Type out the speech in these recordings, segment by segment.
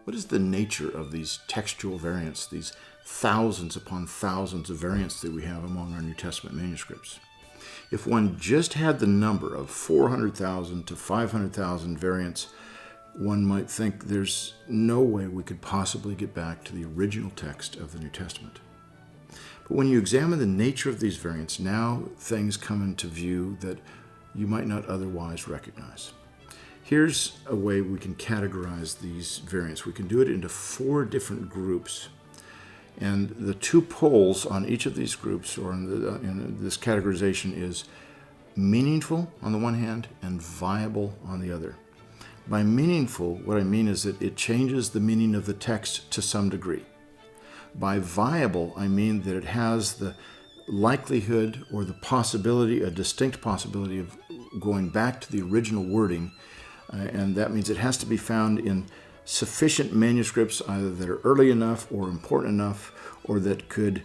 What is the nature of these textual variants, these thousands upon thousands of variants that we have among our New Testament manuscripts? If one just had the number of 400,000 to 500,000 variants, one might think there's no way we could possibly get back to the original text of the New Testament. But when you examine the nature of these variants, now things come into view that you might not otherwise recognize. Here's a way we can categorize these variants. We can do it into 4 different groups. And the 2 poles on each of these groups, or in this categorization, is meaningful on the one hand and viable on the other. By meaningful, what I mean is that it changes the meaning of the text to some degree. By viable, I mean that it has the likelihood or the possibility, a distinct possibility of going back to the original wording, and that means it has to be found in sufficient manuscripts, either that are early enough or important enough, or that could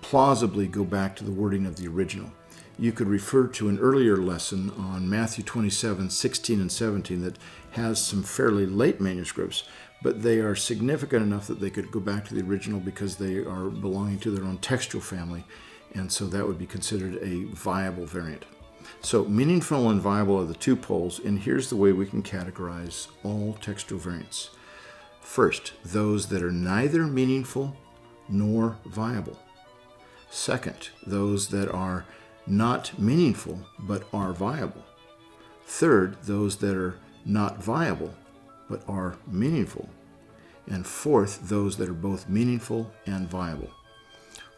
plausibly go back to the wording of the original. You could refer to an earlier lesson on Matthew 27, 16 and 17 that has some fairly late manuscripts, but they are significant enough that they could go back to the original because they are belonging to their own textual family, and so that would be considered a viable variant. So meaningful and viable are the 2 poles, and here's the way we can categorize all textual variants. First, those that are neither meaningful nor viable. Second, those that are not meaningful but are viable. Third, those that are not viable but are meaningful. And fourth, those that are both meaningful and viable.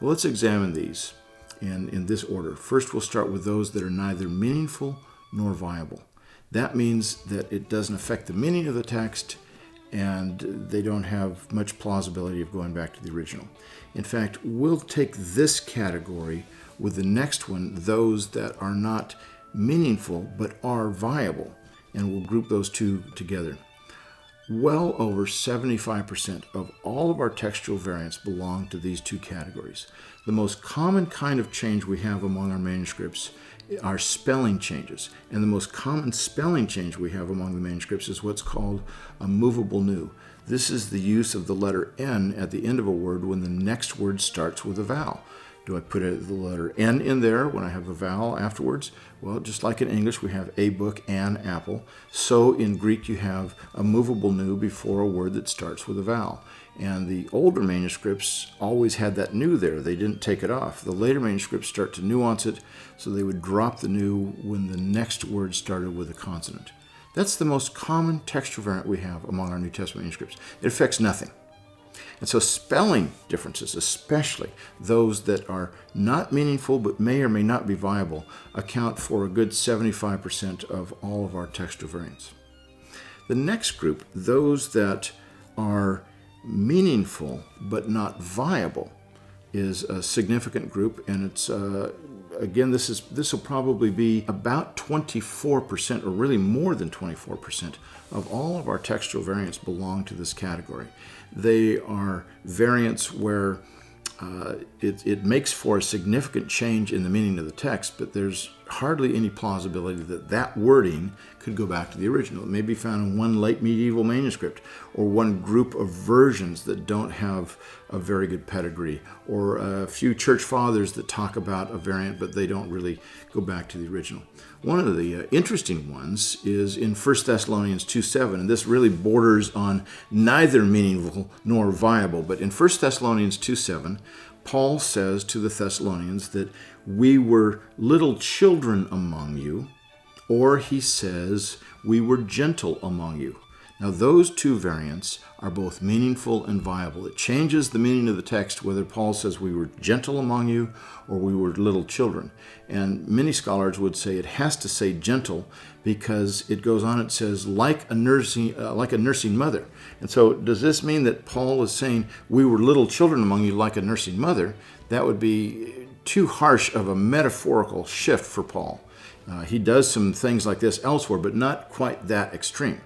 Well, let's examine these in this order. First, we'll start with those that are neither meaningful nor viable. That means that it doesn't affect the meaning of the text, and they don't have much plausibility of going back to the original. In fact, we'll take this category with the next one, those that are not meaningful but are viable, and we'll group those 2 together. Well over 75% of all of our textual variants belong to these 2 categories. The most common kind of change we have among our manuscripts are spelling changes, and the most common spelling change we have among the manuscripts is what's called a movable nu. This is the use of the letter N at the end of a word when the next word starts with a vowel. Do I put the letter N in there when I have a vowel afterwards? Well, just like in English, we have a book, an apple. So in Greek, you have a movable nu before a word that starts with a vowel. And the older manuscripts always had that nu there. They didn't take it off. The later manuscripts start to nuance it, so they would drop the nu when the next word started with a consonant. That's the most common textual variant we have among our New Testament manuscripts. It affects nothing. And so spelling differences, especially those that are not meaningful but may or may not be viable, account for a good 75% of all of our textual variants. The next group, those that are meaningful but not viable, is a significant group, and it's again, this will probably be about 24%, or really more than 24%, of all of our textual variants belong to this category. They are variants where it makes for a significant change in the meaning of the text, but there's hardly any plausibility that that wording could go back to the original. It may be found in one late medieval manuscript, or one group of versions that don't have a very good pedigree, or a few church fathers that talk about a variant, but they don't really go back to the original. One of the interesting ones is in 1 Thessalonians 2:7, and this really borders on neither meaningful nor viable. But in 1 Thessalonians 2:7, Paul says to the Thessalonians that we were little children among you, or he says we were gentle among you. Now, those 2 variants are both meaningful and viable. It changes the meaning of the text whether Paul says we were gentle among you or we were little children. And many scholars would say it has to say gentle because it goes on, it says like a nursing mother. And so does this mean that Paul is saying we were little children among you like a nursing mother? That would be too harsh of a metaphorical shift for Paul. He does some things like this elsewhere, but not quite that extreme.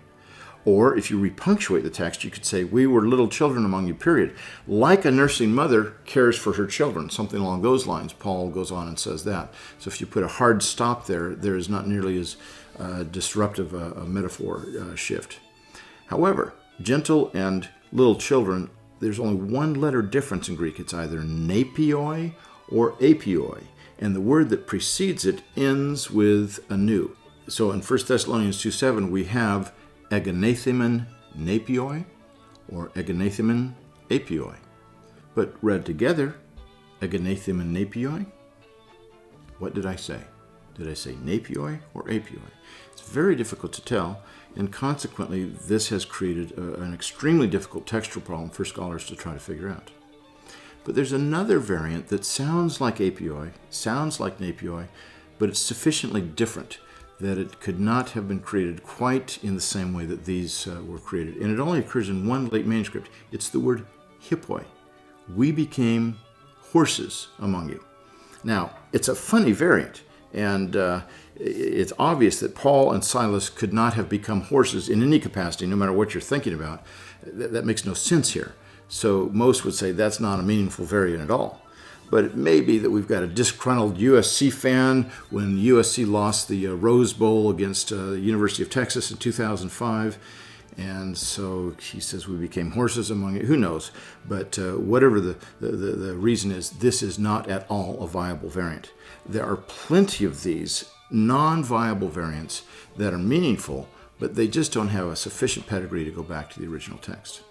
Or if you repunctuate the text, you could say, we were little children among you, period. Like a nursing mother cares for her children, something along those lines. Paul goes on and says that. So if you put a hard stop there, there is not nearly as disruptive a metaphor shift. However, gentle and little children, there's only one letter difference in Greek. It's either napioi or apioi. And the word that precedes it ends with a nu. So in 1 Thessalonians 2:7, we have egenethemen napioi or egenethemen apioi. But read together, egenethemen napioi, what did I say? Did I say napioi or apioi? It's very difficult to tell, and consequently, this has created an extremely difficult textual problem for scholars to try to figure out. But there's another variant that sounds like apioi, sounds like napioi, but it's sufficiently different that it could not have been created quite in the same way that these were created. And it only occurs in one late manuscript. It's the word hippoi. We became horses among you. Now, it's a funny variant, and it's obvious that Paul and Silas could not have become horses in any capacity, no matter what you're thinking about. That makes no sense here. So most would say that's not a meaningful variant at all. But it may be that we've got a disgruntled USC fan when USC lost the Rose Bowl against the University of Texas in 2005. And so he says we became horses among it. Who knows? But whatever the reason is, this is not at all a viable variant. There are plenty of these non-viable variants that are meaningful, but they just don't have a sufficient pedigree to go back to the original text.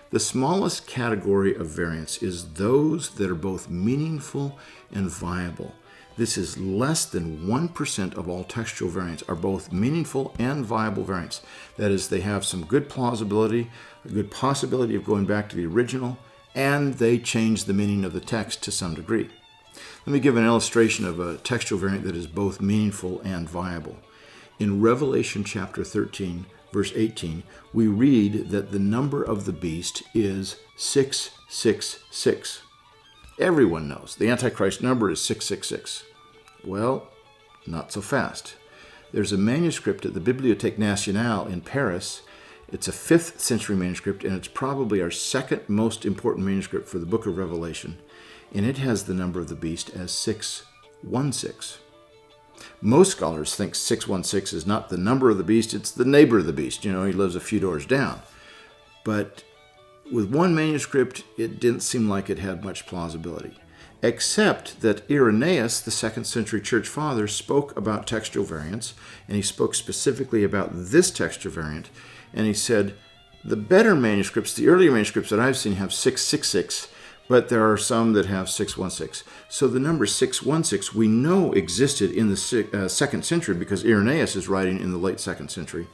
The smallest category of variants is those that are both meaningful and viable. This is less than 1% of all textual variants are both meaningful and viable variants. That is, they have some good plausibility, a good possibility of going back to the original, and they change the meaning of the text to some degree. Let me give an illustration of a textual variant that is both meaningful and viable. In Revelation chapter 13, verse 18, we read that the number of the beast is 666. Everyone knows the Antichrist number is 666. Well, not so fast. There's a manuscript at the Bibliothèque Nationale in Paris. It's a 5th century manuscript, and it's probably our second most important manuscript for the book of Revelation. And it has the number of the beast as 616. Most scholars think 616 is not the number of the beast, it's the neighbor of the beast. He lives a few doors down. But with one manuscript, it didn't seem like it had much plausibility, except that Irenaeus, the 2nd century church father, spoke about textual variants, and he spoke specifically about this textual variant, and he said, the better manuscripts, the earlier manuscripts that I've seen have 666, but there are some that have 616. So the number 616 we know existed in the 2nd century because Irenaeus is writing in the late 2nd century.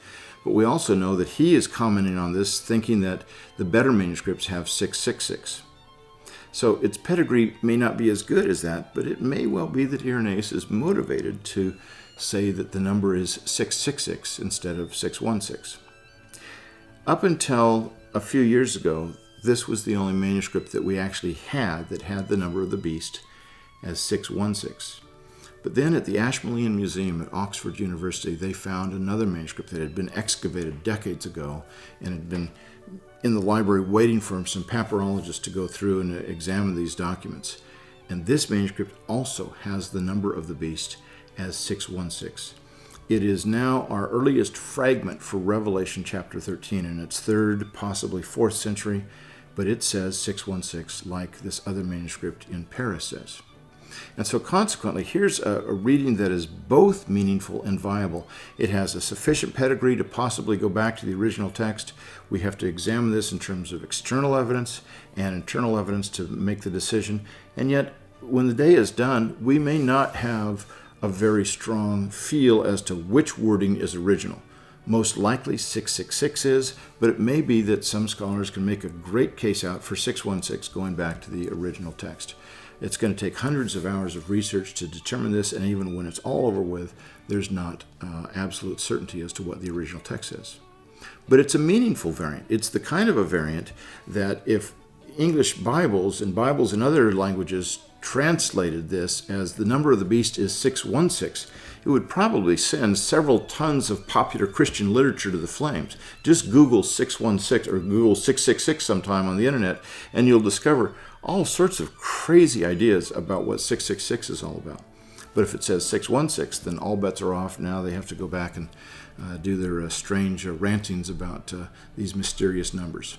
But we also know that he is commenting on this, thinking that the better manuscripts have 666. So its pedigree may not be as good as that, but it may well be that Irenaeus is motivated to say that the number is 666 instead of 616. Up until a few years ago, this was the only manuscript that we actually had that had the number of the beast as 616. But then at the Ashmolean Museum at Oxford University, they found another manuscript that had been excavated decades ago and had been in the library waiting for some papyrologists to go through and examine these documents. And this manuscript also has the number of the beast as 616. It is now our earliest fragment for Revelation chapter 13 in its 3rd, possibly 4th century, but it says 616 like this other manuscript in Paris says. And so consequently, here's a reading that is both meaningful and viable. It has a sufficient pedigree to possibly go back to the original text. We have to examine this in terms of external evidence and internal evidence to make the decision. And yet, when the day is done, we may not have a very strong feel as to which wording is original. Most likely 666 is, but it may be that some scholars can make a great case out for 616 going back to the original text. It's going to take hundreds of hours of research to determine this, and even when it's all over with, there's not absolute certainty as to what the original text is. But it's a meaningful variant. It's the kind of a variant that if English Bibles and Bibles in other languages translated this as the number of the beast is 616, it would probably send several tons of popular Christian literature to the flames. Just Google 616 or Google 666 sometime on the internet, and you'll discover all sorts of crazy ideas about what 666 is all about. But if it says 616, then all bets are off. Now they have to go back and do their strange rantings about these mysterious numbers.